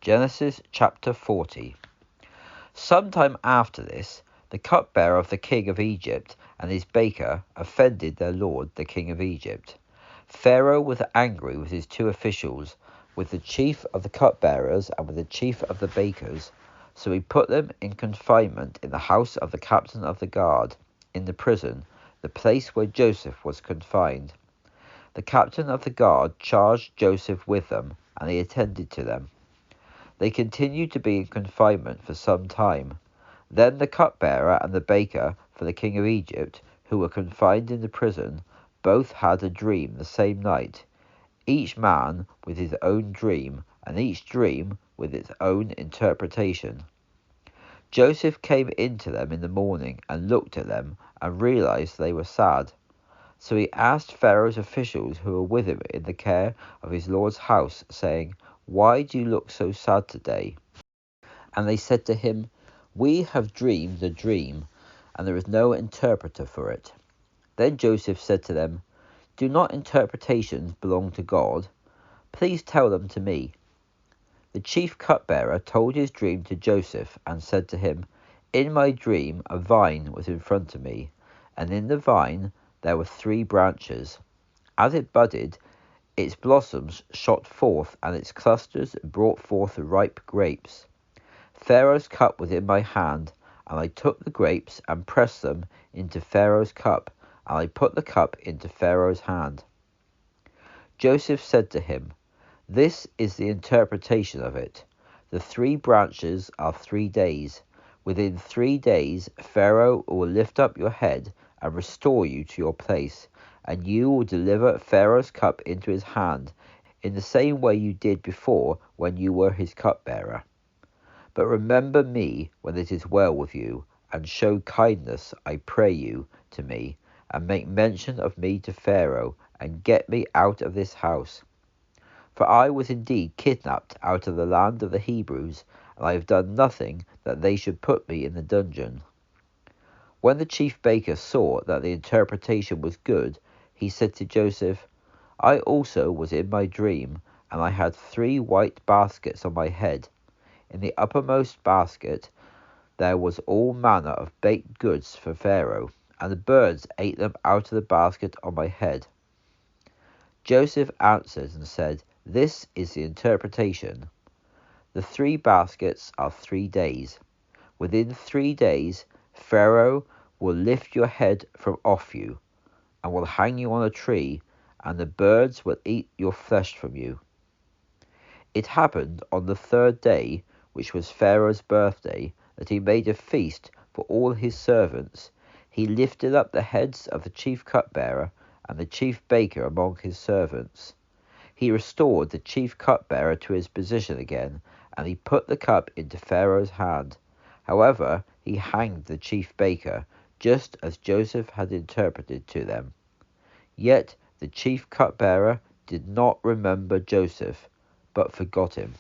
Genesis chapter 40. Sometime after this, the cupbearer of the king of Egypt and his baker offended their lord, the king of Egypt. Pharaoh was angry with his two officials, with the chief of the cupbearers and with the chief of the bakers. So he put them in confinement in the house of the captain of the guard, in the prison, the place where Joseph was confined. The captain of the guard charged Joseph with them, and he attended to them. They continued to be in confinement for some time. Then the cupbearer and the baker for the king of Egypt, who were confined in the prison, both had a dream the same night, each man with his own dream, and each dream with its own interpretation. Joseph came in to them in the morning and looked at them and realized they were sad. So he asked Pharaoh's officials who were with him in the care of his lord's house, saying, "Why do you look so sad today?" And they said to him, "We have dreamed a dream, and there is no interpreter for it." Then Joseph said to them, "Do not interpretations belong to God? Please tell them to me." The chief cupbearer told his dream to Joseph and said to him, "In my dream a vine was in front of me, and in the vine there were 3 branches. As it budded, its blossoms shot forth, and its clusters brought forth ripe grapes. Pharaoh's cup was in my hand, and I took the grapes and pressed them into Pharaoh's cup, and I put the cup into Pharaoh's hand." Joseph said to him, "This is the interpretation of it. The 3 branches are 3 days. Within 3 days Pharaoh will lift up your head and restore you to your place, and you will deliver Pharaoh's cup into his hand, in the same way you did before when you were his cupbearer. But remember me when it is well with you, and show kindness, I pray you, to me, and make mention of me to Pharaoh, and get me out of this house. For I was indeed kidnapped out of the land of the Hebrews, and I have done nothing that they should put me in the dungeon." When the chief baker saw that the interpretation was good, he said to Joseph, "I also was in my dream, and I had 3 white baskets on my head. In the uppermost basket there was all manner of baked goods for Pharaoh, and the birds ate them out of the basket on my head." Joseph answered and said, "This is the interpretation. The 3 baskets are 3 days. Within 3 days Pharaoh will lift your head from off you, and will hang you on a tree, and the birds will eat your flesh from you." It happened on the 3rd day, which was Pharaoh's birthday, that he made a feast for all his servants. He lifted up the heads of the chief cupbearer and the chief baker among his servants. He restored the chief cupbearer to his position again, and he put the cup into Pharaoh's hand. However, he hanged the chief baker, just as Joseph had interpreted to them. Yet the chief cupbearer did not remember Joseph, but forgot him.